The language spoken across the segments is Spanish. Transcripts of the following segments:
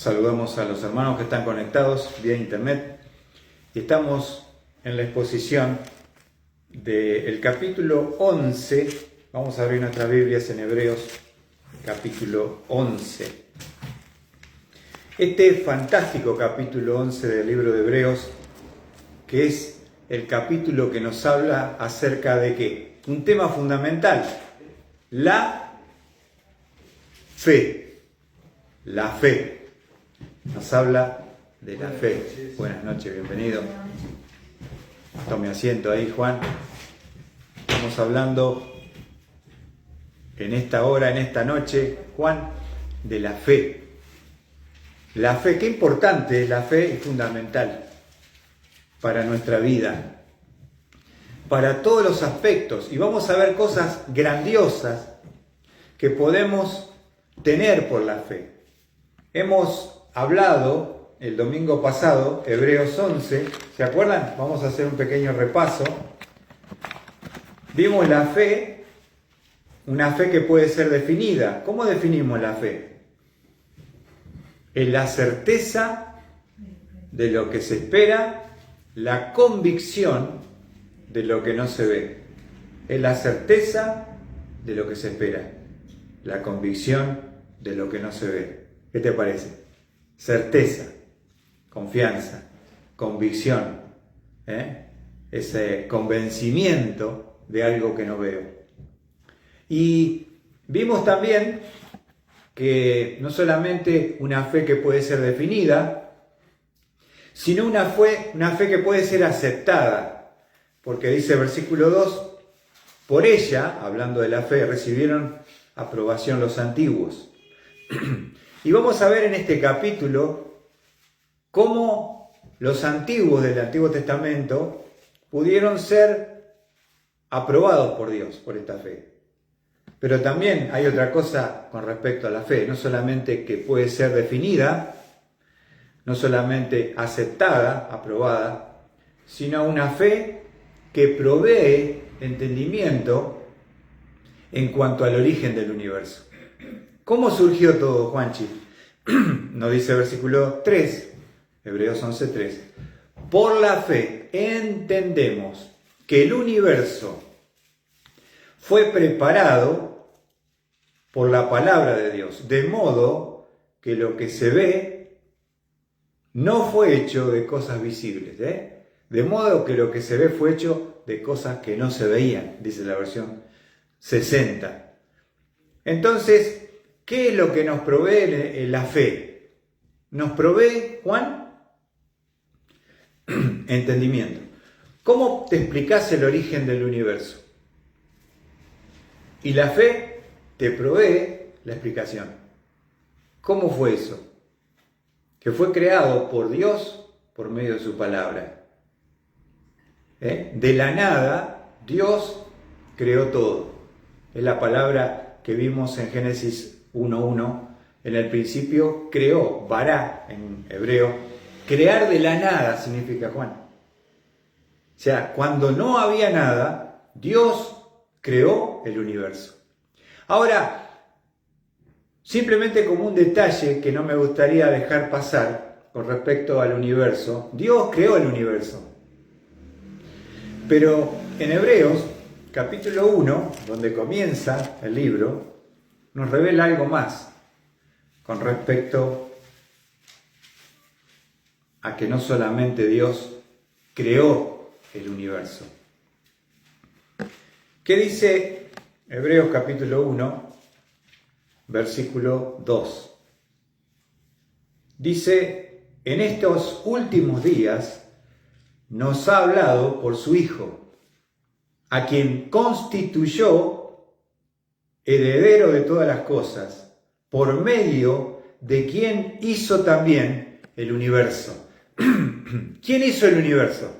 Saludamos a los hermanos que están conectados vía internet y estamos en la exposición del capítulo 11. Vamos a abrir nuestras Biblias en Hebreos, capítulo 11. Este fantástico capítulo 11 del libro de Hebreos, que es el capítulo que nos habla acerca de ¿qué? Un tema fundamental, la fe. La fe. Nos habla de la fe. Buenas noches, bienvenido. Tome asiento ahí, Juan. Estamos hablando en esta hora, en esta noche, Juan, de la fe. La fe, qué importante es la fe, es fundamental para nuestra vida, para todos los aspectos. Y vamos a ver cosas grandiosas que podemos tener por la fe. Hemos hablado el domingo pasado, Hebreos 11, ¿se acuerdan? Vamos a hacer un pequeño repaso. Vimos la fe, una fe que puede ser definida. ¿Cómo definimos la fe? Es la certeza de lo que se espera, la convicción de lo que no se ve. Es la certeza de lo que se espera, la convicción de lo que no se ve. ¿Qué te parece? Certeza, confianza, convicción, ese convencimiento de algo que no veo. Y vimos también que no solamente una fe que puede ser definida, sino una fe que puede ser aceptada, porque dice versículo 2, por ella, hablando de la fe, recibieron aprobación los antiguos. Y vamos a ver en este capítulo cómo los antiguos del Antiguo Testamento pudieron ser aprobados por Dios, por esta fe. Pero también hay otra cosa con respecto a la fe, no solamente que puede ser definida, no solamente aceptada, aprobada, sino una fe que provee entendimiento en cuanto al origen del universo. ¿Cómo surgió todo, Juanchi? Nos dice versículo 3, Hebreos 11:3. Por la fe entendemos que el universo fue preparado por la palabra de Dios, de modo que lo que se ve no fue hecho de cosas visibles, de modo que lo que se ve fue hecho de cosas que no se veían, dice la versión 60. Entonces, ¿qué es lo que nos provee la fe? Nos provee, Juan, entendimiento. ¿Cómo te explicás el origen del universo? Y la fe te provee la explicación. ¿Cómo fue eso? Que fue creado por Dios por medio de su palabra. De la nada, Dios creó todo. Es la palabra que vimos en Génesis 1:1, en el principio creó, bará en hebreo, crear de la nada significa, Juan. O sea, cuando no había nada, Dios creó el universo. Ahora, simplemente como un detalle que no me gustaría dejar pasar con respecto al universo, Dios creó el universo. Pero en Hebreos, capítulo 1, donde comienza el libro, nos revela algo más con respecto a que no solamente Dios creó el universo. ¿Qué dice Hebreos capítulo 1, versículo 2? Dice, en estos últimos días nos ha hablado por su Hijo, a quien constituyó heredero de todas las cosas, por medio de quien hizo también el universo. ¿Quién hizo el universo?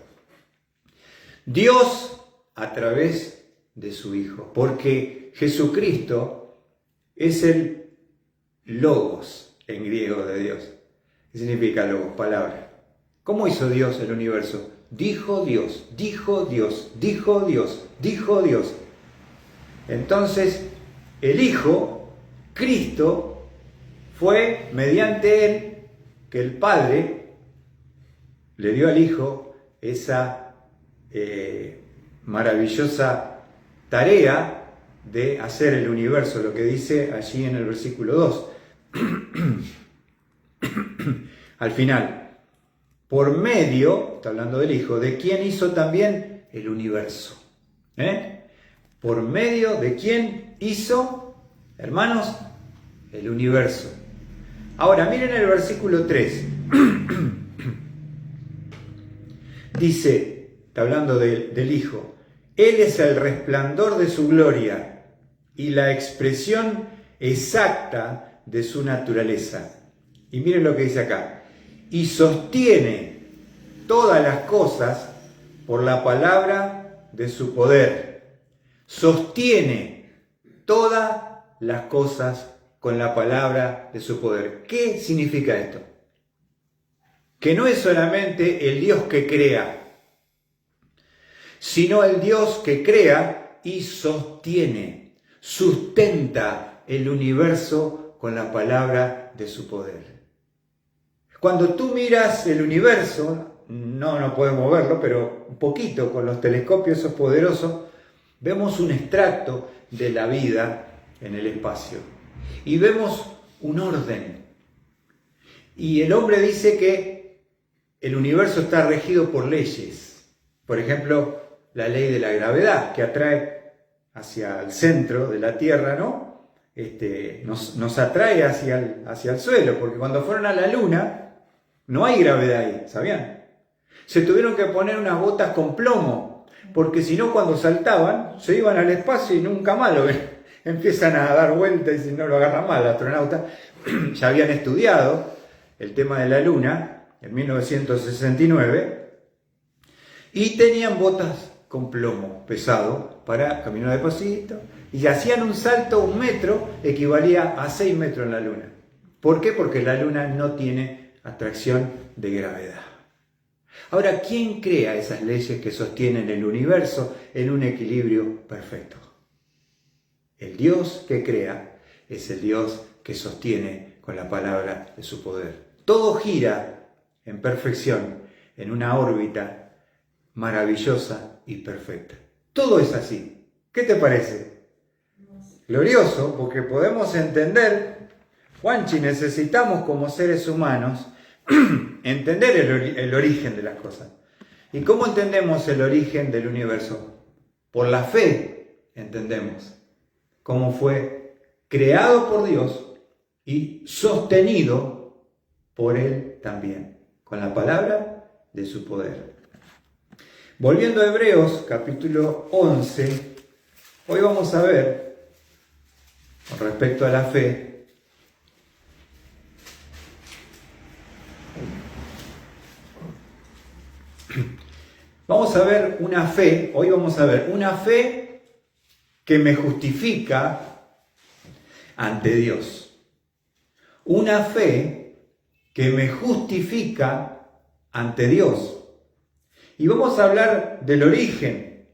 Dios a través de su Hijo, porque Jesucristo es el logos en griego de Dios. ¿Qué significa logos? Palabra. ¿Cómo hizo Dios el universo? Dijo Dios, dijo Dios, dijo Dios, dijo Dios. Entonces, el Hijo, Cristo, fue mediante él que el Padre le dio al Hijo esa maravillosa tarea de hacer el universo, lo que dice allí en el versículo 2. Al final, por medio, está hablando del Hijo, de quien hizo también el universo. Por medio de quien hizo, hermanos, el universo. Ahora, miren el versículo 3. Dice, está hablando del Hijo, Él es el resplandor de su gloria y la expresión exacta de su naturaleza. Y miren lo que dice acá. Y sostiene todas las cosas por la palabra de su poder. Sostiene todas las cosas con la palabra de su poder. ¿Qué significa esto? Que no es solamente el Dios que crea, sino el Dios que crea y sostiene, sustenta el universo con la palabra de su poder. Cuando tú miras el universo, no podemos verlo, pero un poquito con los telescopios esos poderosos, vemos un extracto de la vida en el espacio y vemos un orden. Y el hombre dice que el universo está regido por leyes. Por ejemplo, la ley de la gravedad, que atrae hacia el centro de la Tierra, ¿no? Nos atrae hacia el suelo, porque cuando fueron a la Luna, no hay gravedad ahí, ¿sabían? Se tuvieron que poner unas botas con plomo, porque si no, cuando saltaban, se iban al espacio y nunca más lo ven. Empiezan a dar vueltas y no lo agarran mal el astronauta. Ya habían estudiado el tema de la Luna en 1969 y tenían botas con plomo pesado para caminar despacito y hacían un salto 1 metro, equivalía a 6 metros en la Luna. ¿Por qué? Porque la Luna no tiene atracción de gravedad. Ahora, ¿quién crea esas leyes que sostienen el universo en un equilibrio perfecto? El Dios que crea es el Dios que sostiene con la palabra de su poder. Todo gira en perfección, en una órbita maravillosa y perfecta. Todo es así. ¿Qué te parece? Glorioso, porque podemos entender, Juanchi, necesitamos como seres humanos entender el origen de las cosas. ¿Y cómo entendemos el origen del universo? Por la fe entendemos cómo fue creado por Dios y sostenido por Él también, con la palabra de su poder. Volviendo a Hebreos, capítulo 11, hoy vamos a ver, con respecto a la fe, hoy vamos a ver una fe que me justifica ante Dios. Una fe que me justifica ante Dios. Y vamos a hablar del origen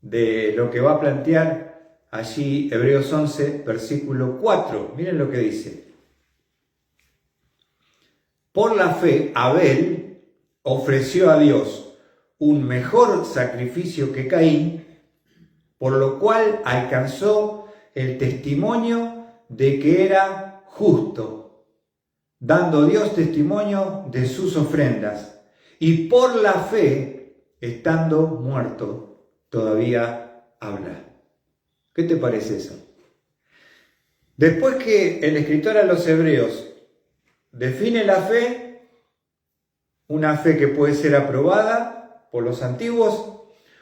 de lo que va a plantear allí Hebreos 11, versículo 4. Miren lo que dice. Por la fe, Abel ofreció a Dios un mejor sacrificio que Caín, por lo cual alcanzó el testimonio de que era justo, dando Dios testimonio de sus ofrendas, y por la fe, estando muerto, todavía habla. ¿Qué te parece eso? Después que el escritor a los Hebreos define la fe, una fe que puede ser aprobada por los antiguos,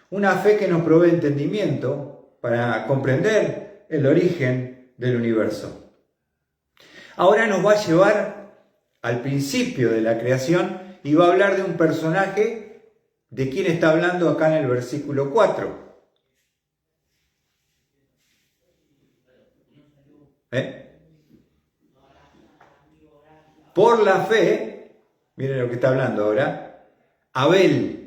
una fe que nos provee entendimiento para comprender el origen del universo. Ahora nos va a llevar al principio de la creación y va a hablar de un personaje de quien está hablando acá en el versículo 4. Por la fe, miren lo que está hablando ahora, Abel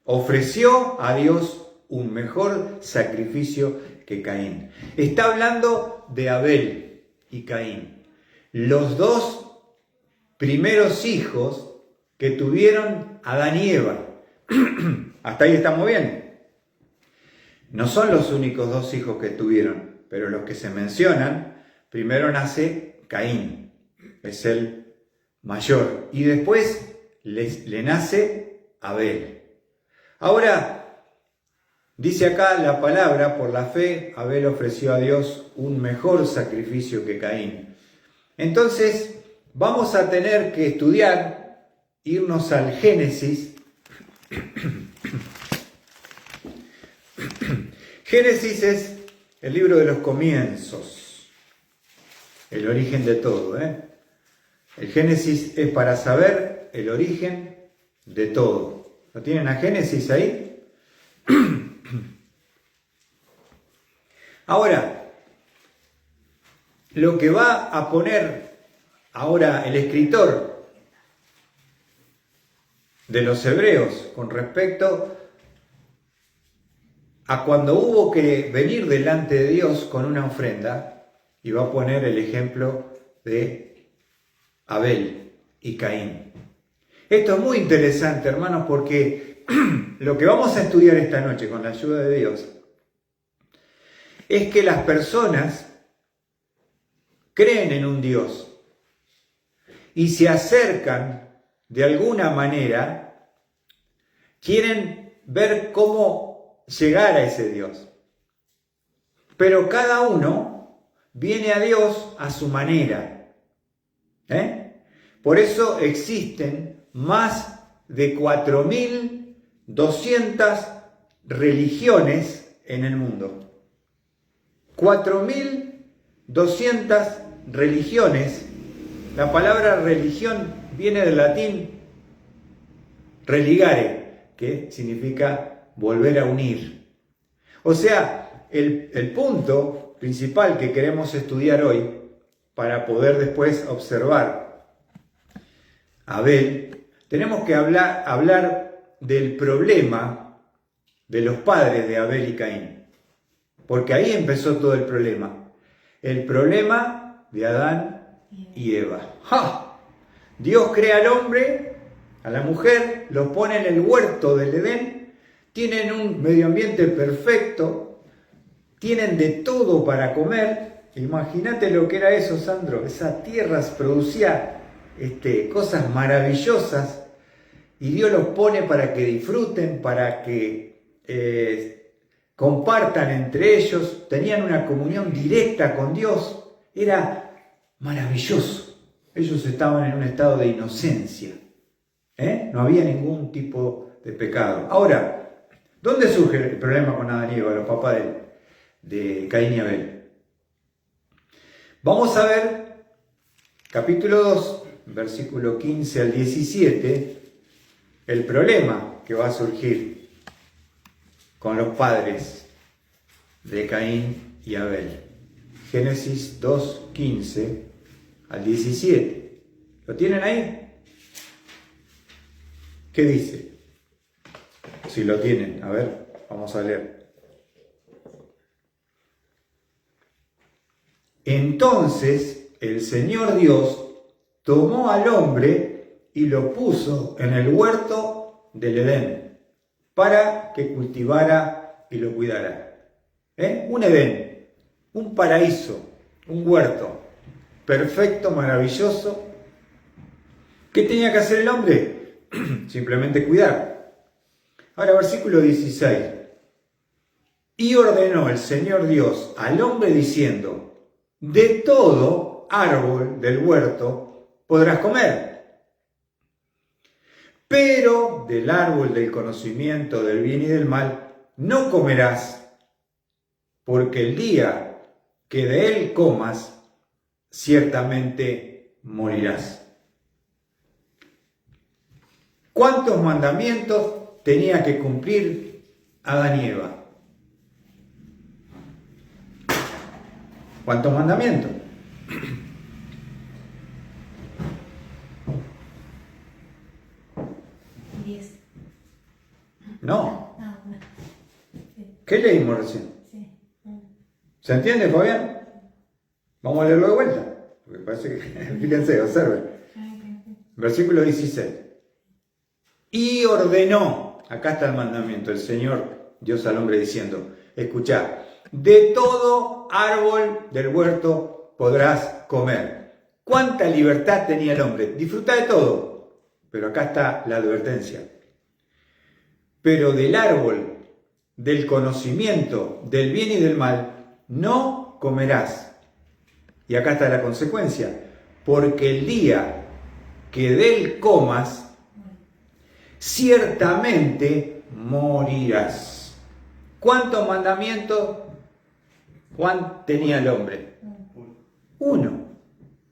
ofreció a Dios un mejor sacrificio que Caín. Está hablando de Abel y Caín, los dos primeros hijos que tuvieron Adán y Eva. Hasta ahí estamos bien. No son los únicos dos hijos que tuvieron, pero los que se mencionan, primero nace Caín, es el mayor, y después le nace Abel. Ahora, dice acá la palabra, por la fe, Abel ofreció a Dios un mejor sacrificio que Caín. Entonces, vamos a tener que estudiar, irnos al Génesis. Génesis es el libro de los comienzos, el origen de todo, El Génesis es para saber el origen de todo. ¿Lo tienen a Génesis ahí? Ahora, lo que va a poner ahora el escritor de los Hebreos con respecto a cuando hubo que venir delante de Dios con una ofrenda, y va a poner el ejemplo de Abel y Caín. Esto es muy interesante, hermanos, porque lo que vamos a estudiar esta noche con la ayuda de Dios es que las personas creen en un Dios y se acercan de alguna manera, quieren ver cómo llegar a ese Dios. Pero cada uno viene a Dios a su manera. Por eso existen más de 4.200 religiones en el mundo. 4.200 religiones. La palabra religión viene del latín religare, que significa volver a unir. O sea, el punto principal que queremos estudiar hoy, para poder después observar a Abel, tenemos que hablar del problema de los padres de Abel y Caín. Porque ahí empezó todo el problema. El problema de Adán y Eva. ¡Ja! Dios crea al hombre, a la mujer, los pone en el huerto del Edén, tienen un medio ambiente perfecto, tienen de todo para comer. Imagínate lo que era eso, Sandro. Esas tierras producía cosas maravillosas, y Dios los pone para que disfruten, para que compartan entre ellos, tenían una comunión directa con Dios. Era maravilloso. Ellos estaban en un estado de inocencia. No había ningún tipo de pecado. Ahora, ¿dónde surge el problema con Adán y Eva, los papás de Caín y Abel? Vamos a ver capítulo 2, versículo 15 al 17, el problema que va a surgir con los padres de Caín y Abel. Génesis 2, 15 al 17. ¿Lo tienen ahí? ¿Qué dice? Si lo tienen, a ver, vamos a leer. Entonces el Señor Dios tomó al hombre y lo puso en el huerto del Edén para que cultivara y lo cuidara. Un Edén, un paraíso, un huerto perfecto, maravilloso. ¿Qué tenía que hacer el hombre? Simplemente cuidar. Ahora, versículo 16. Y ordenó el Señor Dios al hombre diciendo: de todo árbol del huerto podrás comer, pero del árbol del conocimiento del bien y del mal no comerás, porque el día que de él comas, ciertamente morirás. ¿Cuántos mandamientos tenía que cumplir Adán y Eva? ¿Cuántos mandamientos? 10. No. Ah, bueno. Sí. ¿Qué leímos recién? Sí. ¿Se entiende, Fabián? Vamos a leerlo de vuelta, porque parece que, fíjense, observen. Versículo 16. Y ordenó, acá está el mandamiento, el Señor Dios al hombre diciendo, escuchá, de todo árbol del huerto podrás comer. ¿Cuánta libertad tenía el hombre? Disfruta de todo. Pero acá está la advertencia. Pero del árbol, del conocimiento, del bien y del mal, no comerás. Y acá está la consecuencia. Porque el día que de él comas, ciertamente morirás. ¿Cuántos mandamientos Juan tenía el hombre? Uno.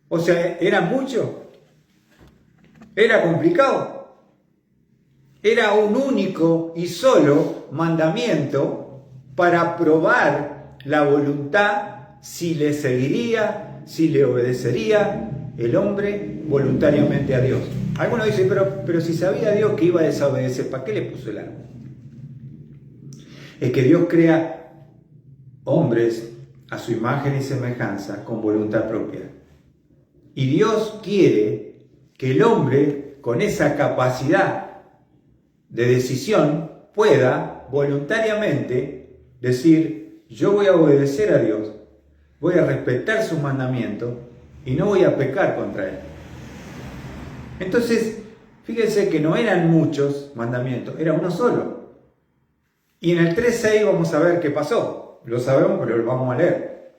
O sea, ¿era mucho? ¿Era complicado? Era un único y solo mandamiento para probar la voluntad, si le seguiría, si le obedecería el hombre voluntariamente a Dios. Algunos dicen, pero si sabía Dios que iba a desobedecer, ¿para qué le puso el árbol? Es que Dios crea hombres a su imagen y semejanza con voluntad propia. Y Dios quiere que el hombre, con esa capacidad de decisión, pueda voluntariamente decir, yo voy a obedecer a Dios, voy a respetar sus mandamientos y no voy a pecar contra Él. Entonces, fíjense que no eran muchos mandamientos, era uno solo. Y en el 3.6 vamos a ver qué pasó. Lo sabemos, pero lo vamos a leer.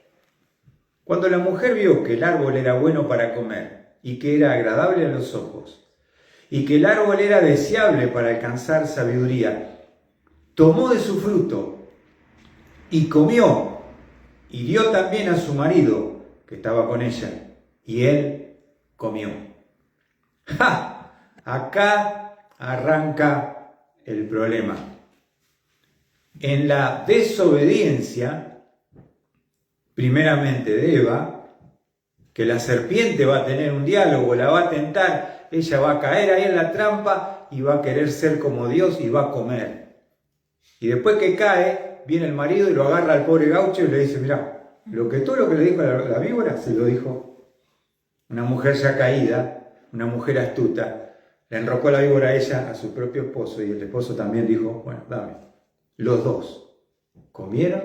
Cuando la mujer vio que el árbol era bueno para comer y que era agradable a los ojos y que el árbol era deseable para alcanzar sabiduría, tomó de su fruto y comió y dio también a su marido que estaba con ella y él comió. ¡Ja! Acá arranca el problema. En la desobediencia, primeramente de Eva, que la serpiente va a tener un diálogo, la va a tentar, ella va a caer ahí en la trampa y va a querer ser como Dios y va a comer. Y después que cae, viene el marido y lo agarra al pobre gaucho y le dice, mirá, todo lo que le dijo la víbora, se lo dijo una mujer ya caída, una mujer astuta. Le enrocó la víbora a ella, a su propio esposo, y el esposo también dijo, bueno, dame. Los dos comieron,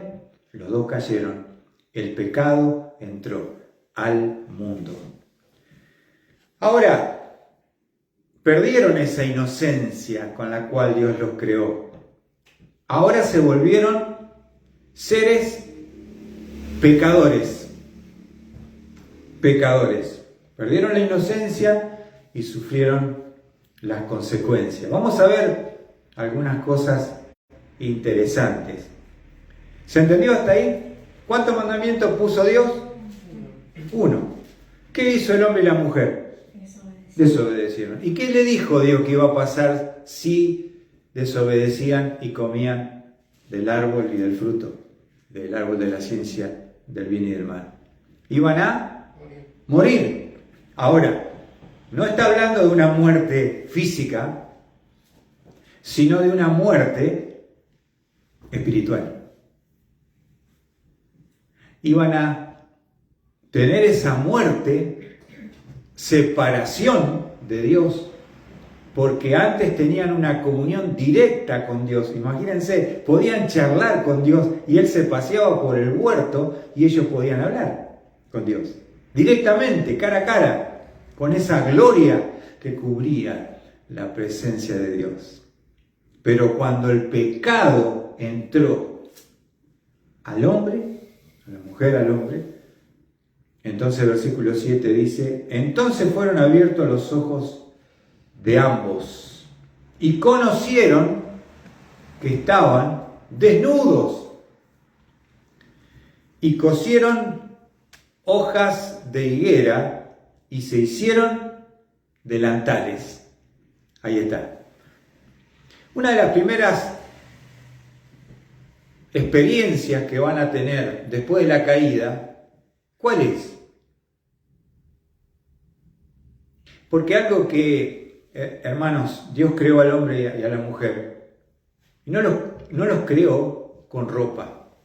los dos cayeron. El pecado entró al mundo. Ahora, perdieron esa inocencia con la cual Dios los creó. Ahora se volvieron seres pecadores. Pecadores. Perdieron la inocencia y sufrieron las consecuencias. Vamos a ver algunas cosas interesantes. ¿Se entendió hasta ahí? ¿Cuántos mandamientos puso Dios? Uno. ¿Qué hizo el hombre y la mujer? Desobedecieron. ¿Y qué le dijo Dios que iba a pasar si desobedecían y comían del árbol y del fruto? Del árbol de la ciencia, del bien y del mal. Iban a morir. Ahora, no está hablando de una muerte física, sino de una muerte espiritual. Iban a tener esa muerte, separación de Dios, porque antes tenían una comunión directa con Dios. Imagínense, podían charlar con Dios y Él se paseaba por el huerto y ellos podían hablar con Dios. Directamente, cara a cara, con esa gloria que cubría la presencia de Dios. Pero cuando el pecado entró al hombre, a la mujer, al hombre, entonces el versículo 7 dice, entonces fueron abiertos los ojos de ambos y conocieron que estaban desnudos y cosieron hojas de higuera y se hicieron delantales. Ahí está. Una de las primeras experiencias que van a tener después de la caída, ¿cuál es? Porque algo que, hermanos, Dios creó al hombre y a la mujer, y no los creó con ropa.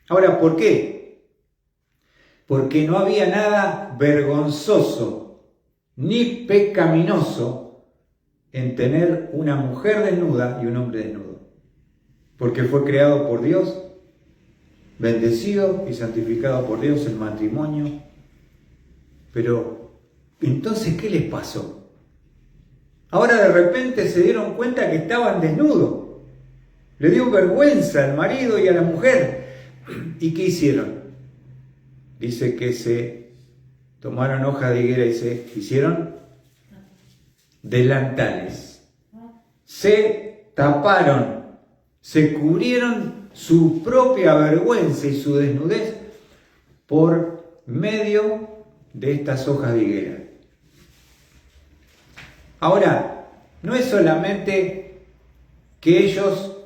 Ahora, ¿por qué? Porque no había nada vergonzoso ni pecaminoso en tener una mujer desnuda y un hombre desnudo, porque fue creado por Dios, bendecido y santificado por Dios el matrimonio. Pero, entonces, ¿qué les pasó? Ahora de repente se dieron cuenta que estaban desnudos. Le dio vergüenza al marido y a la mujer. ¿Y qué hicieron? Dice que se tomaron hoja de higuera y se hicieron delantales. Se taparon, se cubrieron su propia vergüenza y su desnudez por medio de estas hojas de higuera. Ahora, no es solamente que ellos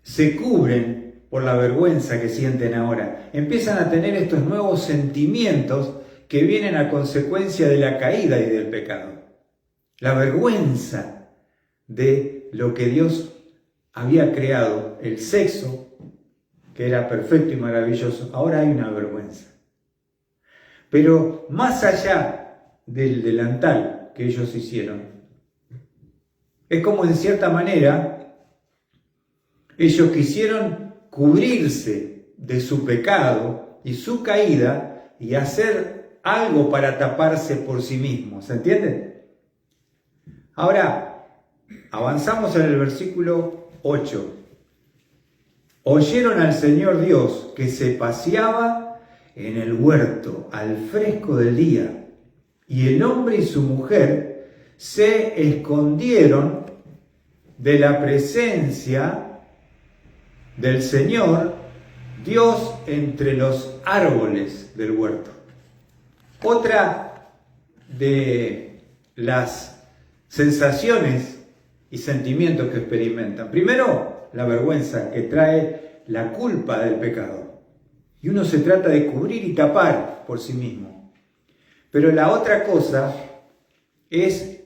se cubren por la vergüenza que sienten ahora, empiezan a tener estos nuevos sentimientos que vienen a consecuencia de la caída y del pecado. La vergüenza de lo que Dios había creado, el sexo, que era perfecto y maravilloso, ahora hay una vergüenza. Pero más allá del delantal que ellos hicieron, es como en cierta manera ellos quisieron cubrirse de su pecado y su caída y hacer algo para taparse por sí mismos, ¿se entiende? Ahora, avanzamos en el versículo 8. Oyeron al Señor Dios que se paseaba en el huerto al fresco del día, y el hombre y su mujer se escondieron de la presencia del Señor Dios entre los árboles del huerto. Otra de las sensaciones y sentimientos que experimentan. Primero, la vergüenza que trae la culpa del pecado. Y uno se trata de cubrir y tapar por sí mismo. Pero la otra cosa es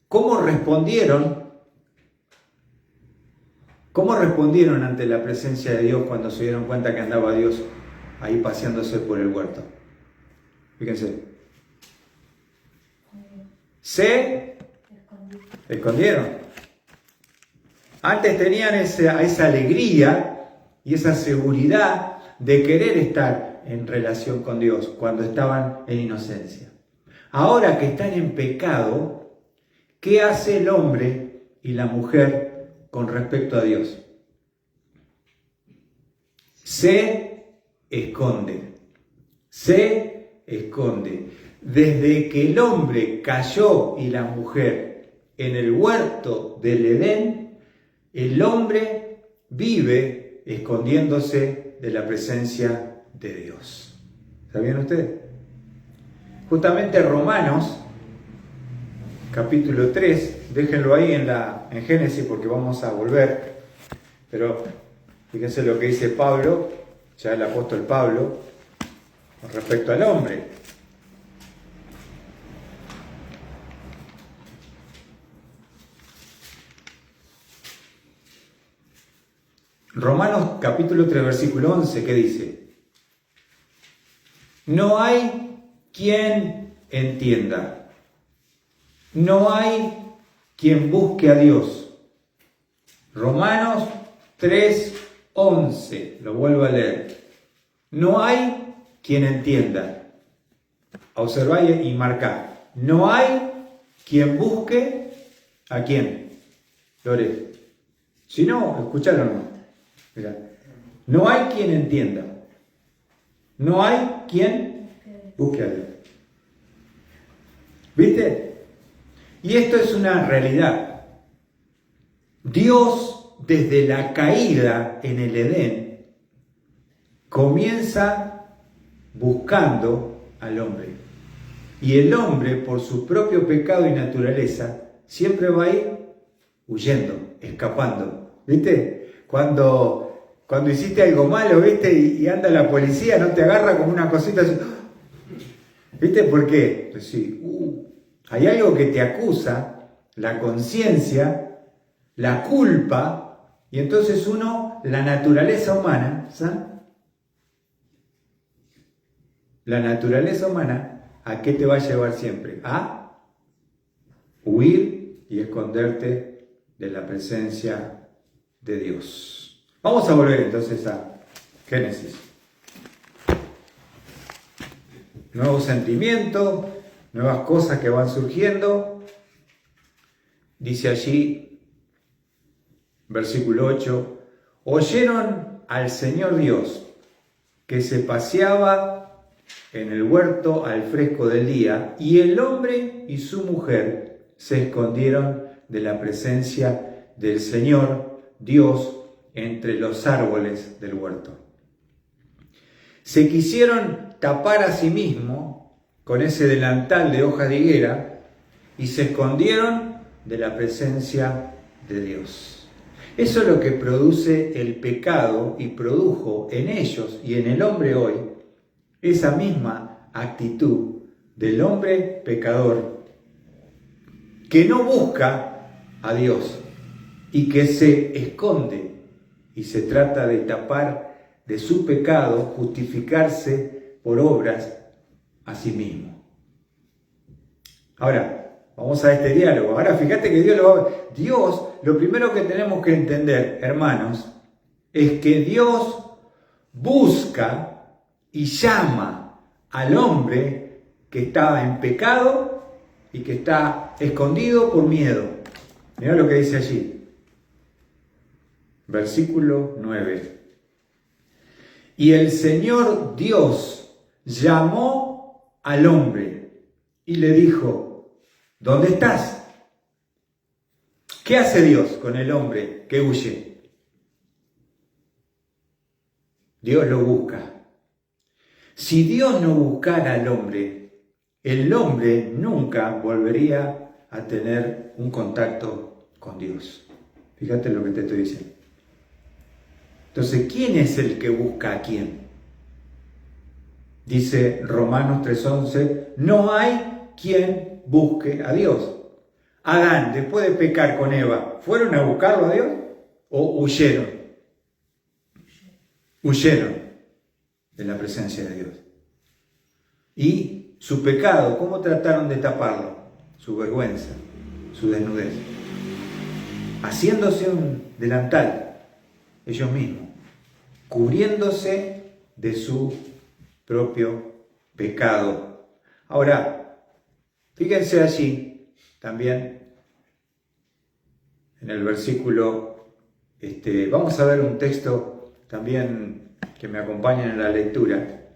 cómo respondieron ante la presencia de Dios cuando se dieron cuenta que andaba Dios ahí paseándose por el huerto. Fíjense. Se escondieron. Antes tenían esa alegría y esa seguridad de querer estar en relación con Dios cuando estaban en inocencia. Ahora que están en pecado, ¿qué hace el hombre y la mujer con respecto a Dios? Se esconde. Se esconde. Desde que el hombre cayó y la mujer en el huerto del Edén, el hombre vive escondiéndose de la presencia de Dios. ¿Sabían ustedes? Justamente Romanos, capítulo 3, déjenlo ahí en Génesis porque vamos a volver, pero fíjense lo que dice Pablo, ya el apóstol Pablo, con respecto al hombre. Romanos capítulo 3, versículo 11, ¿qué dice? No hay quien entienda, no hay quien busque a Dios. Romanos 3, 11, lo vuelvo a leer. No hay quien entienda. Observáis y marcá. No hay quien busque a quién. Lore. Si no, escuchalo no. Mira, no hay quien entienda. No hay quien busque a Dios. ¿Viste? Y esto es una realidad. Dios, desde la caída en el Edén, comienza buscando al hombre. Y el hombre, por su propio pecado y naturaleza, siempre va a ir huyendo, escapando. ¿Viste? Cuando hiciste algo malo, ¿viste? Y anda la policía, no te agarra como una cosita así. ¿Viste por qué? Pues sí, hay algo que te acusa, la conciencia, la culpa, y entonces uno, la naturaleza humana, ¿sabes? La naturaleza humana, ¿a qué te va a llevar siempre? A huir y esconderte de la presencia de Dios. Vamos a volver entonces a Génesis. Nuevos sentimientos, nuevas cosas que van surgiendo. Dice allí, versículo 8, oyeron al Señor Dios que se paseaba en el huerto al fresco del día, y el hombre y su mujer se escondieron de la presencia del Señor Dios entre los árboles del huerto. Se quisieron tapar a sí mismos con ese delantal de hojas de higuera y se escondieron de la presencia de Dios. Eso es lo que produce el pecado y produjo en ellos y en el hombre hoy esa misma actitud del hombre pecador que no busca a Dios y que se esconde y se trata de tapar de su pecado, justificarse por obras a sí mismo. Ahora, vamos a este diálogo. Ahora fíjate que Dios, lo primero que tenemos que entender, hermanos, es que Dios busca y llama al hombre que está en pecado y que está escondido por miedo. Mirá lo que dice allí. Versículo 9. Y el Señor Dios llamó al hombre y le dijo, ¿dónde estás? ¿Qué hace Dios con el hombre que huye? Dios lo busca. Si Dios no buscara al hombre, el hombre nunca volvería a tener un contacto con Dios. Fíjate lo que te estoy diciendo. Entonces, ¿quién es el que busca a quién? Dice Romanos 3:11, no hay quien busque a Dios. Adán, después de pecar con Eva, ¿fueron a buscarlo a Dios o huyeron? Huyeron de la presencia de Dios. Y su pecado, ¿cómo trataron de taparlo? Su vergüenza, su desnudez. Haciéndose un delantal, ellos mismos, cubriéndose de su propio pecado. Ahora, fíjense allí también en el versículo, vamos a ver un texto también que me acompaña en la lectura.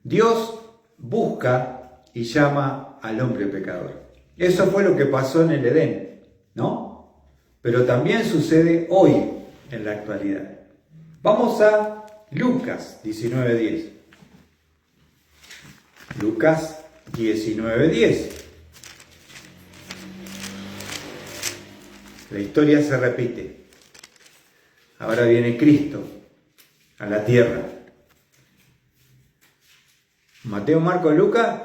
Dios busca y llama al hombre pecador. Eso fue lo que pasó en el Edén, ¿no? Pero también sucede hoy en la actualidad. Vamos a Lucas 19:10. Lucas 19:10. La historia se repite. Ahora viene Cristo a la tierra. Mateo, Marcos, Lucas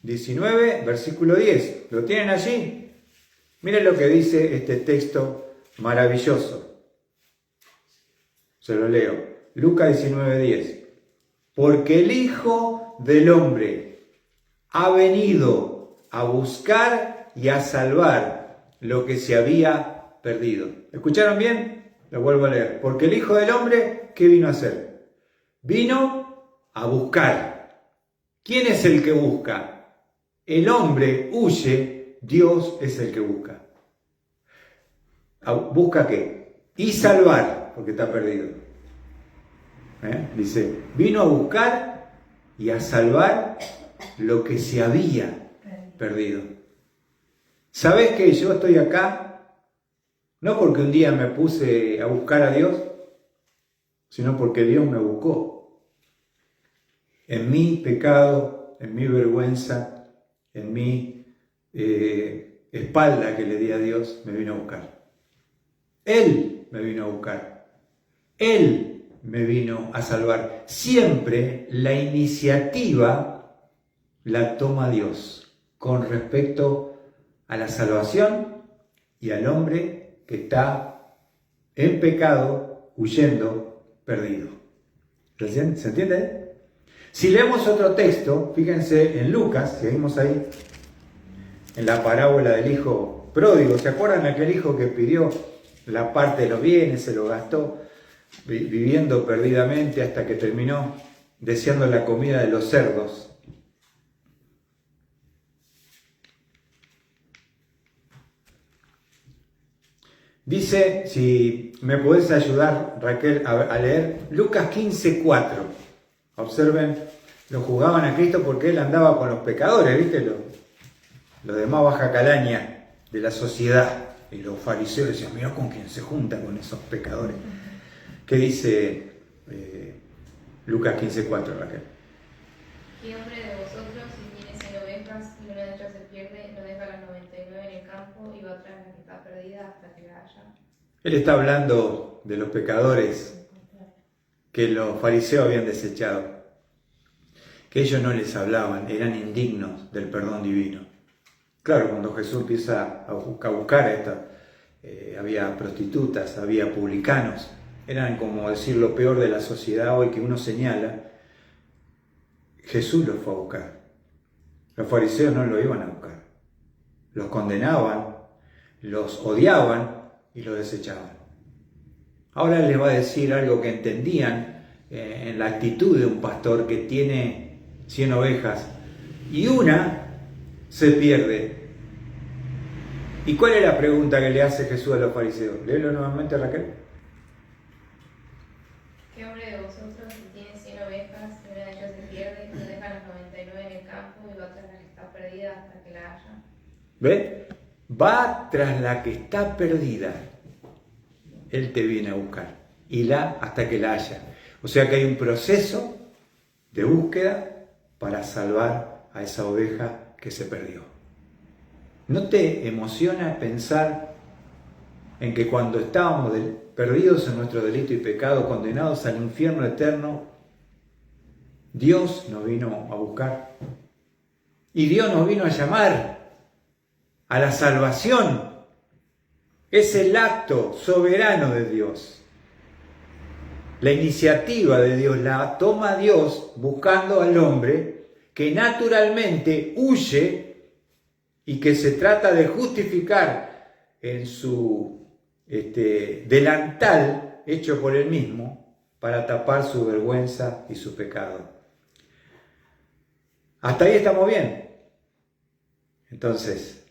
19, versículo 10. ¿Lo tienen allí? Miren lo que dice este texto maravilloso. Se lo leo. Lucas 19:10. Porque el Hijo del Hombre ha venido a buscar y a salvar lo que se había perdido. ¿Escucharon bien? Lo vuelvo a leer. Porque el Hijo del Hombre, ¿qué vino a hacer? Vino a buscar. ¿Quién es el que busca? El hombre huye, Dios es el que busca. ¿Busca qué? Y salvar, porque está perdido. Dice, vino a buscar y a salvar lo que se había perdido. ¿Sabés que yo estoy acá? No porque un día me puse a buscar a Dios, sino porque Dios me buscó. En mi pecado, en mi vergüenza, en mi espalda que le di a Dios, me vino a buscar. Él me vino a buscar. Él me vino a salvar. Siempre la iniciativa la toma Dios con respecto a la salvación y al hombre que está en pecado, huyendo, perdido. ¿Se entiende? Si leemos otro texto, fíjense en Lucas, seguimos ahí, en la parábola del hijo pródigo. ¿Se acuerdan de aquel hijo que pidió la parte de los bienes, se lo gastó, viviendo perdidamente hasta que terminó deseando la comida de los cerdos? Dice, si me podés ayudar, Raquel, a leer Lucas 15:4. Observen, lo juzgaban a Cristo porque él andaba con los pecadores, ¿viste? Los de más baja calaña de la sociedad. Y los fariseos decían, mirá con quién se junta con esos pecadores. ¿Qué dice Lucas 15:4, Raquel? ¿Qué hombre de vosotros, si tiene 100 ovejas y una de ellas se pierde, no deja las 99 en el campo y va tras la que está perdida hasta que la haya? Él está hablando de los pecadores que los fariseos habían desechado, que ellos no les hablaban, eran indignos del perdón divino. Claro, cuando Jesús empieza a buscar esto, había prostitutas, había publicanos, eran como decir lo peor de la sociedad hoy que uno señala. Jesús los fue a buscar. Los fariseos no lo iban a buscar. Los condenaban, los odiaban y los desechaban. Ahora les va a decir algo que entendían en la actitud de un pastor que tiene 100 ovejas y una se pierde. ¿Y cuál es la pregunta que le hace Jesús a los fariseos? Léelo nuevamente, Raquel. ¿Qué hombre de vosotros, si tiene 100 ovejas y una de ellas se pierde, no deja las 99 en el campo y va tras la que está perdida hasta que la haya? ¿Ve? Va tras la que está perdida. Él te viene a buscar. Y hasta que la haya. O sea que hay un proceso de búsqueda para salvar a esa oveja que se perdió. ¿No te emociona pensar en que cuando estábamos perdidos en nuestro delito y pecado, condenados al infierno eterno, Dios nos vino a buscar? Y Dios nos vino a llamar a la salvación. Es el acto soberano de Dios. La iniciativa de Dios la toma Dios buscando al hombre que naturalmente huye y que se trata de justificar en su delantal hecho por él mismo para tapar su vergüenza y su pecado. Hasta ahí estamos bien. Entonces,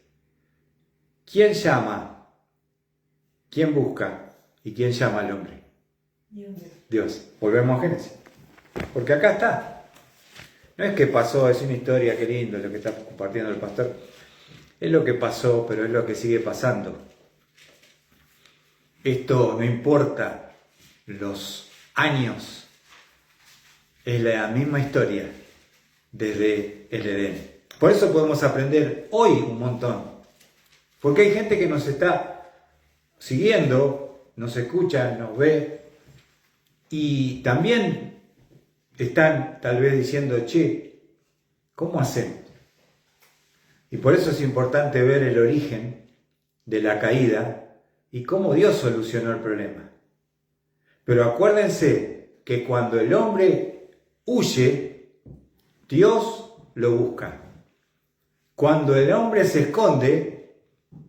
¿quién llama? ¿Quién busca? ¿Y quién llama al hombre? Dios. Volvemos a Génesis. Porque acá está. No es que pasó, es una historia, qué lindo lo que está compartiendo el pastor. Es lo que pasó, pero es lo que sigue pasando. Esto no importa los años. Es la misma historia desde el Edén. Por eso podemos aprender hoy un montón. Porque hay gente que nos está siguiendo, nos escucha, nos ve. Y también están tal vez diciendo, che, ¿cómo hacemos? Y por eso es importante ver el origen de la caída y cómo Dios solucionó el problema. Pero acuérdense que cuando el hombre huye, Dios lo busca. Cuando el hombre se esconde,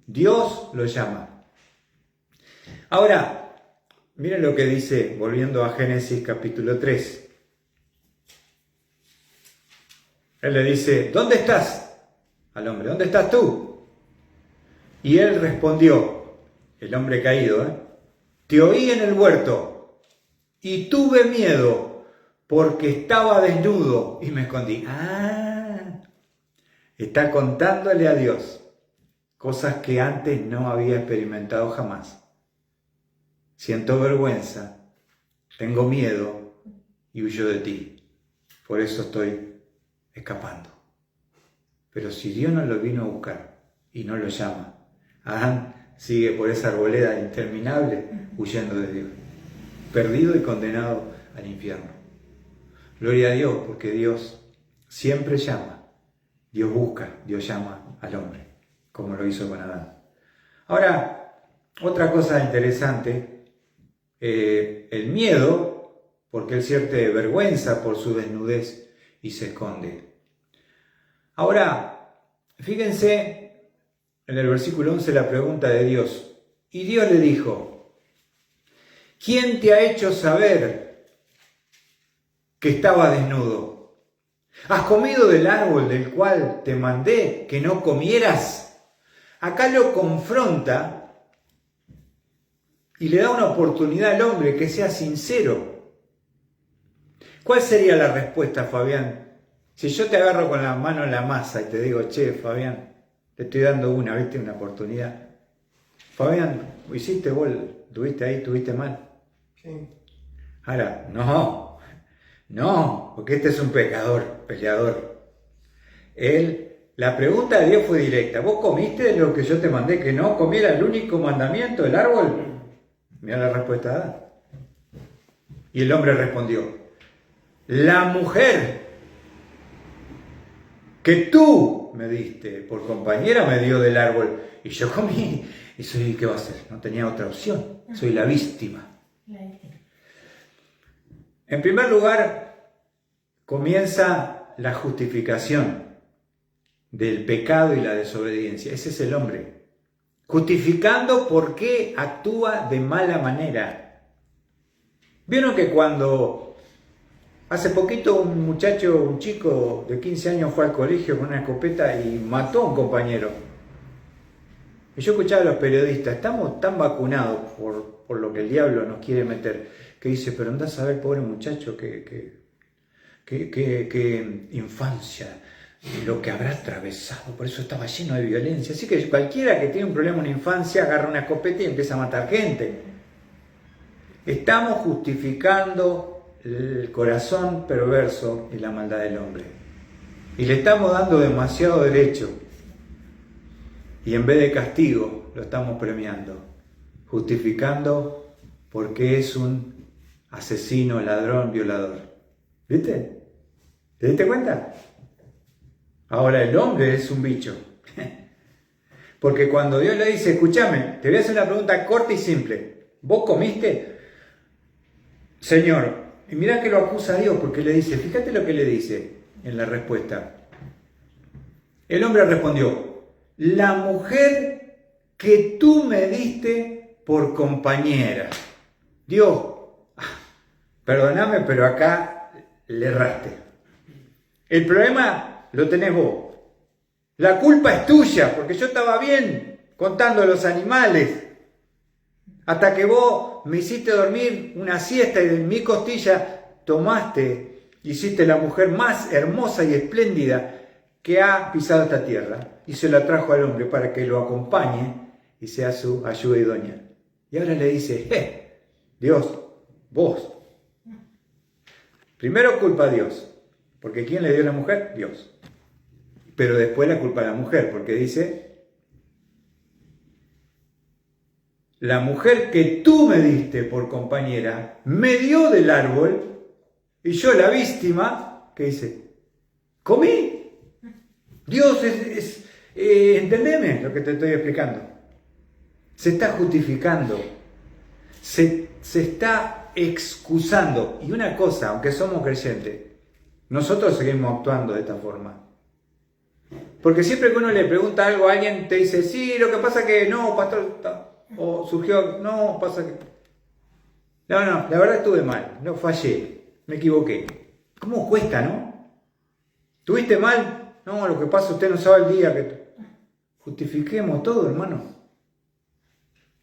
Dios lo llama. Ahora, miren lo que dice, volviendo a Génesis capítulo 3. Él le dice, ¿dónde estás? Al hombre, ¿dónde estás tú? Y él respondió, el hombre caído, te oí en el huerto y tuve miedo porque estaba desnudo y me escondí. Está contándole a Dios cosas que antes no había experimentado jamás. Siento vergüenza, tengo miedo y huyo de ti. Por eso estoy escapando. Pero si Dios no lo vino a buscar y no lo llama, Adán sigue por esa arboleda interminable huyendo de Dios, perdido y condenado al infierno. Gloria a Dios, porque Dios siempre llama, Dios busca, Dios llama al hombre, como lo hizo con Adán. Ahora, otra cosa interesante, el miedo, porque él siente vergüenza por su desnudez y se esconde. Ahora, fíjense en el versículo 11 la pregunta de Dios. Y Dios le dijo, ¿quién te ha hecho saber que estaba desnudo? ¿Has comido del árbol del cual te mandé que no comieras? Acá lo confronta y le da una oportunidad al hombre que sea sincero. ¿Cuál sería la respuesta, Fabián? Si yo te agarro con la mano en la masa y te digo, che, Fabián, te estoy dando una oportunidad. Fabián, hiciste vos, tuviste ahí, tuviste mal. Sí. Ahora, no, porque este es un peleador. La pregunta de Dios fue directa. ¿Vos comiste de lo que yo te mandé que no comiera el único mandamiento del árbol? Mira la respuesta dada. Y el hombre respondió, la mujer que tú me diste por compañera me dio del árbol y yo comí. ¿Y qué va a hacer? No tenía otra opción. Soy la víctima. En primer lugar, comienza la justificación del pecado y la desobediencia. Ese es el hombre. Justificando por qué actúa de mala manera. ¿Vieron que cuando hace poquito un chico de 15 años fue al colegio con una escopeta y mató a un compañero? Y yo escuchaba a los periodistas, estamos tan vacunados por lo que el diablo nos quiere meter, que dice, pero andás a ver, pobre muchacho, que infancia, lo que habrá atravesado, por eso estaba lleno de violencia. Así que cualquiera que tiene un problema en la infancia agarra una escopeta y empieza a matar gente. Estamos justificando el corazón perverso y la maldad del hombre. Y le estamos dando demasiado derecho. Y en vez de castigo, lo estamos premiando. Justificando porque es un asesino, ladrón, violador. ¿Viste? ¿Te diste cuenta? Ahora el hombre es un bicho. Porque cuando Dios le dice, escúchame, te voy a hacer una pregunta corta y simple. ¿Vos comiste? Señor, y mirá que lo acusa a Dios porque le dice, fíjate lo que le dice en la respuesta. El hombre respondió, la mujer que tú me diste por compañera. Dios, perdóname, pero acá le erraste. El problema lo tenés vos. La culpa es tuya, porque yo estaba bien contando los animales. Hasta que vos me hiciste dormir una siesta y de mi costilla tomaste, hiciste la mujer más hermosa y espléndida que ha pisado esta tierra y se la trajo al hombre para que lo acompañe y sea su ayuda idónea. Y ahora le dice, Dios, vos. Primero culpa a Dios, porque ¿quién le dio a la mujer? Dios. Pero después la culpa a la mujer, porque dice, la mujer que tú me diste por compañera me dio del árbol y yo la víctima, ¿qué dice? Comí. Dios entendeme lo que te estoy explicando. Se está justificando, se está excusando. Y una cosa, aunque somos creyentes, nosotros seguimos actuando de esta forma. Porque siempre que uno le pregunta algo a alguien, te dice, sí, lo que pasa que no, pastor, o surgió, no, pasa que... No, la verdad estuve mal, no fallé, me equivoqué. ¿Cómo cuesta, no? ¿Tuviste mal? No, lo que pasa, usted no sabe el día que... Justifiquemos todo, hermano.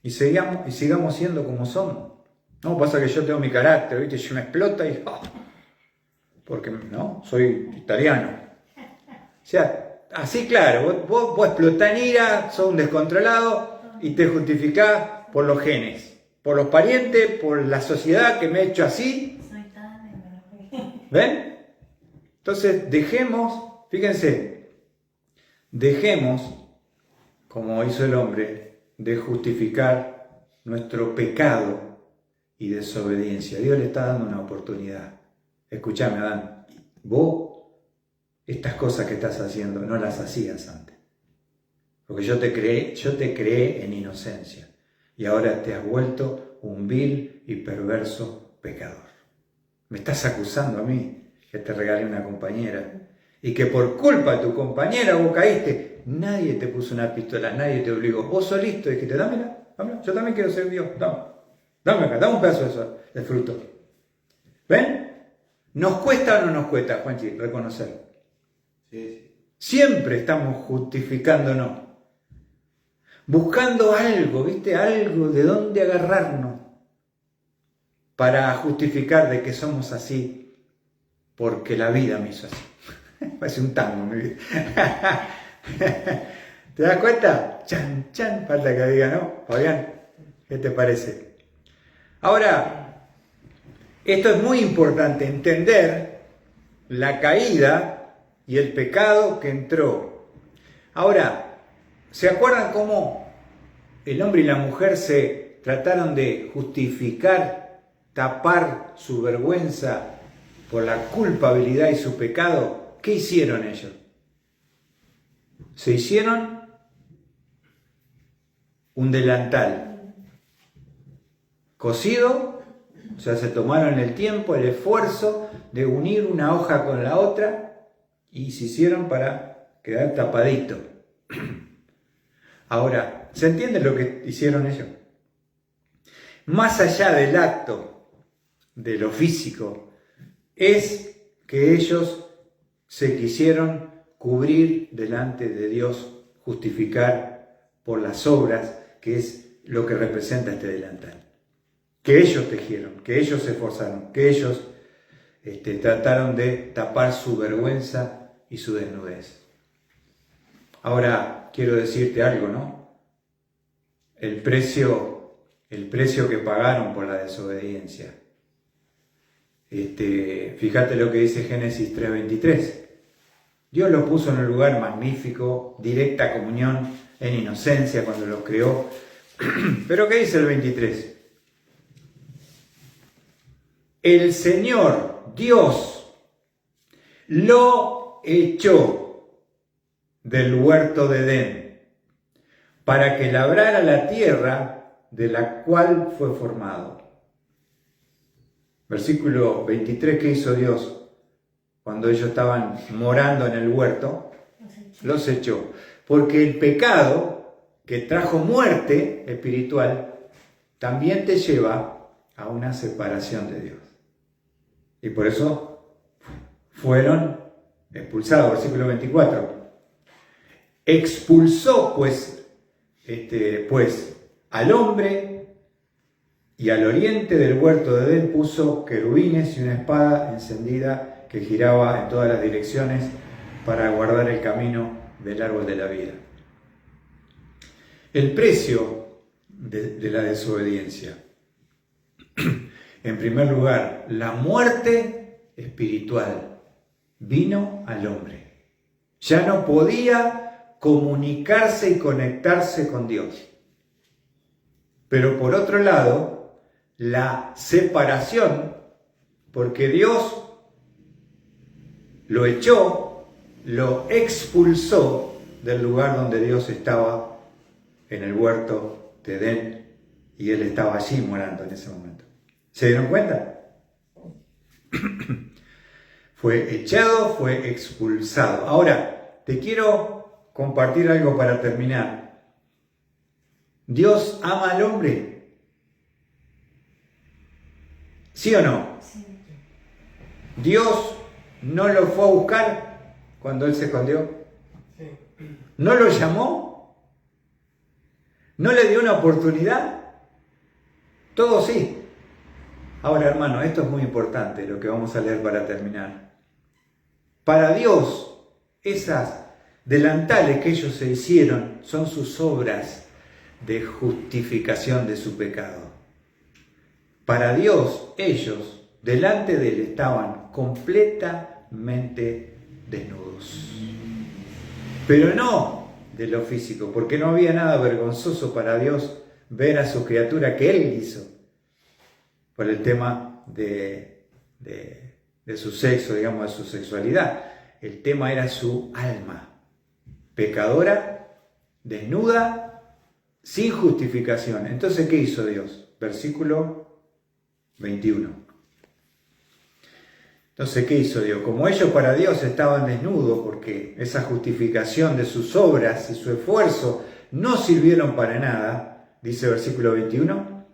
Y sigamos siendo como somos. No, pasa que yo tengo mi carácter, ¿viste? Yo me explota y... porque, no, soy italiano. O sea, así claro, vos explotás en ira, sos un descontrolado y te justificás por los genes, por los parientes, por la sociedad que me ha hecho así. ¿Ven? Entonces dejemos, fíjense, como hizo el hombre, de justificar nuestro pecado y desobediencia. Dios le está dando una oportunidad. Escúchame, Adán, vos estas cosas que estás haciendo no las hacías antes. Porque yo te creé en inocencia. Y ahora te has vuelto un vil y perverso pecador. Me estás acusando a mí que te regalé una compañera. Y que por culpa de tu compañera vos caíste. nadie te puso una pistola, nadie te obligó. Vos solito dijiste, dámela, yo también quiero ser Dios, dame acá, dame un pedazo de eso, de fruto. ¿Ven? ¿Nos cuesta o no nos cuesta, Juanchi, reconocerlo? Sí. Siempre estamos justificándonos, buscando algo, ¿viste? Algo de dónde agarrarnos para justificar de que somos así, porque la vida me hizo así. Parece un tango, mi vida. ¿Te das cuenta? Chan, chan, falta que diga, ¿no? Fabián, ¿qué te parece? Ahora, esto es muy importante, entender la caída y el pecado que entró. Ahora, ¿se acuerdan cómo el hombre y la mujer se trataron de justificar, tapar su vergüenza por la culpabilidad y su pecado? ¿Qué hicieron ellos? Se hicieron un delantal cosido, o sea, se tomaron el tiempo, el esfuerzo de unir una hoja con la otra y se hicieron para quedar tapadito. Ahora, ¿se entiende lo que hicieron ellos? Más allá del acto, de lo físico, es que ellos se quisieron cubrir delante de Dios, justificar por las obras, que es lo que representa este delantal. Que ellos tejieron, que ellos se esforzaron, que ellos trataron de tapar su vergüenza y su desnudez. Ahora, quiero decirte algo, ¿no? El precio que pagaron por la desobediencia. Fíjate lo que dice Génesis 3:23. Dios los puso en un lugar magnífico, directa comunión, en inocencia cuando los creó. Pero ¿qué dice el 23? El Señor, Dios, lo echó del huerto de Edén para que labrara la tierra de la cual fue formado. Versículo 23, ¿qué hizo Dios? Cuando ellos estaban morando en el huerto, los echó. Porque el pecado que trajo muerte espiritual también te lleva a una separación de Dios. Y por eso fueron expulsados. Versículo 24. Expulsó pues al hombre y al oriente del huerto de Edén puso querubines y una espada encendida que giraba en todas las direcciones para guardar el camino del árbol de la vida. El precio de la desobediencia. En primer lugar, la muerte espiritual vino al hombre. Ya no podía comunicarse y conectarse con Dios. Pero por otro lado, la separación, porque Dios lo echó, lo expulsó del lugar donde Dios estaba, en el huerto de Edén, y él estaba allí morando en ese momento. ¿Se dieron cuenta? Fue echado, fue expulsado. Ahora, te quiero compartir algo para terminar. ¿Dios ama al hombre? ¿Sí o no? Sí. ¿Dios no lo fue a buscar cuando él se escondió? Sí. ¿No lo llamó? ¿No le dio una oportunidad? Todo sí. Ahora, hermano, esto es muy importante, lo que vamos a leer para terminar. Para Dios, esas delantales que ellos se hicieron son sus obras de justificación de su pecado. Para Dios, ellos, delante de él, estaban completamente desnudos. Pero no de lo físico, porque no había nada vergonzoso para Dios ver a su criatura que él hizo, por el tema de su sexo, digamos, de su sexualidad. El tema era su alma, pecadora, desnuda, sin justificación. Entonces, ¿qué hizo Dios? Versículo 21. Entonces, ¿qué hizo Dios? Como ellos para Dios estaban desnudos, porque esa justificación de sus obras y su esfuerzo no sirvieron para nada, dice el versículo 21,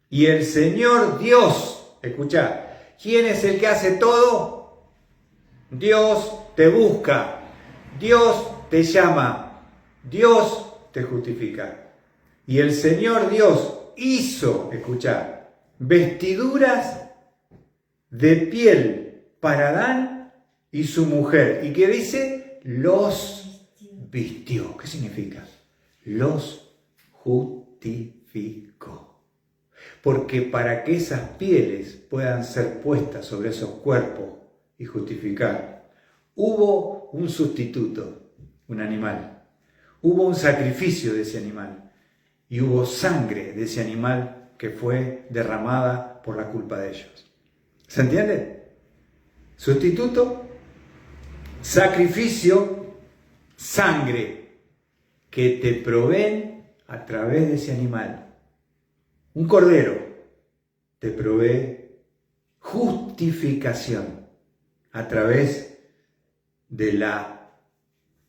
y el Señor Dios, escucha, ¿quién es el que hace todo? Dios te busca, Dios te llama, Dios te justifica. Y el Señor Dios hizo, escucha, vestiduras de piel para Adán y su mujer. ¿Y qué dice? Los vistió. ¿Qué significa? Los justificó. Porque para que esas pieles puedan ser puestas sobre esos cuerpos y justificar, hubo un sustituto, un animal. Hubo un sacrificio de ese animal. Y hubo sangre de ese animal que fue derramada por la culpa de ellos. ¿Se entiende? Sustituto, sacrificio, sangre que te proveen a través de ese animal. Un cordero te provee justificación a través de la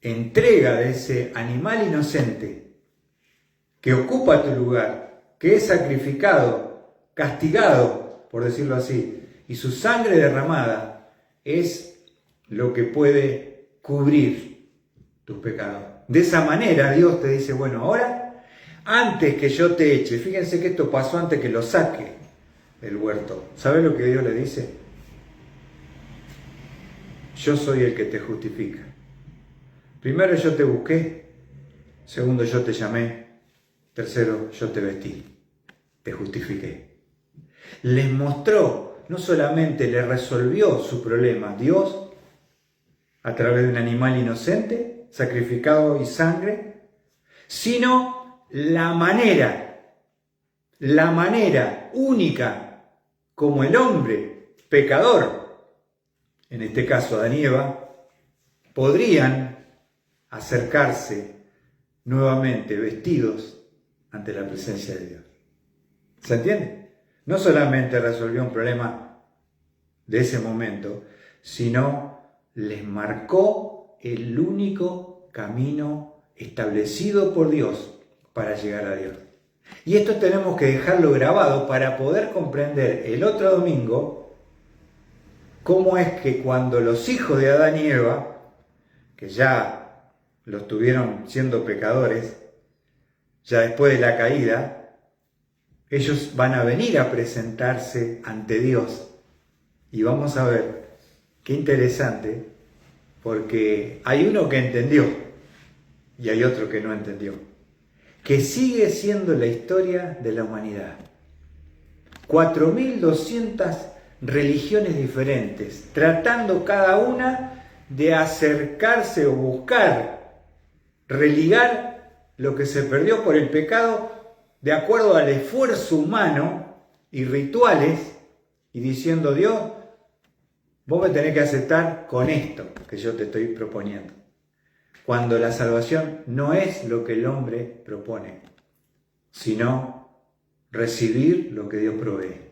entrega de ese animal inocente que ocupa tu lugar, que es sacrificado, castigado, por decirlo así, y su sangre derramada es lo que puede cubrir tus pecados. De esa manera Dios te dice, bueno, ahora, antes que yo te eche, fíjense que esto pasó antes que lo saque del huerto. ¿Sabes lo que Dios le dice? Yo soy el que te justifica. Primero yo te busqué, segundo yo te llamé, tercero yo te vestí, te justifiqué. Les mostró, no solamente le resolvió su problema Dios a través de un animal inocente, sacrificado y sangre, sino la manera única como el hombre pecador, en este caso Adán y Eva, podrían acercarse nuevamente vestidos ante la presencia de Dios. ¿Se entiende? No solamente resolvió un problema de ese momento, sino les marcó el único camino establecido por Dios para llegar a Dios. Y esto tenemos que dejarlo grabado para poder comprender el otro domingo cómo es que cuando los hijos de Adán y Eva, que ya los tuvieron siendo pecadores, ya después de la caída, ellos van a venir a presentarse ante Dios. Y vamos a ver, qué interesante, porque hay uno que entendió y hay otro que no entendió. Que sigue siendo la historia de la humanidad. 4.200 religiones diferentes, tratando cada una de acercarse o buscar, religar lo que se perdió por el pecado de acuerdo al esfuerzo humano y rituales, y diciendo, Dios, vos me tenés que aceptar con esto que yo te estoy proponiendo. Cuando la salvación no es lo que el hombre propone, sino recibir lo que Dios provee.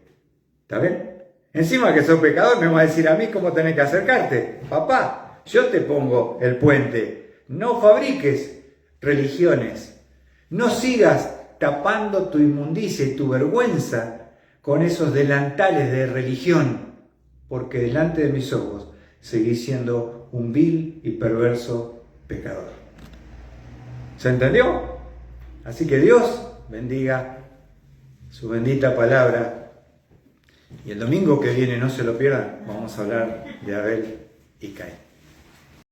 ¿Está bien? Encima que sos pecador, me vas a decir a mí cómo tenés que acercarte. Papá, yo te pongo el puente. No fabriques religiones. No sigas tapando tu inmundicia y tu vergüenza con esos delantales de religión, porque delante de mis ojos seguís siendo un vil y perverso pecador. ¿Se entendió? Así que Dios bendiga su bendita palabra. Y el domingo que viene, no se lo pierdan, vamos a hablar de Abel y Caín.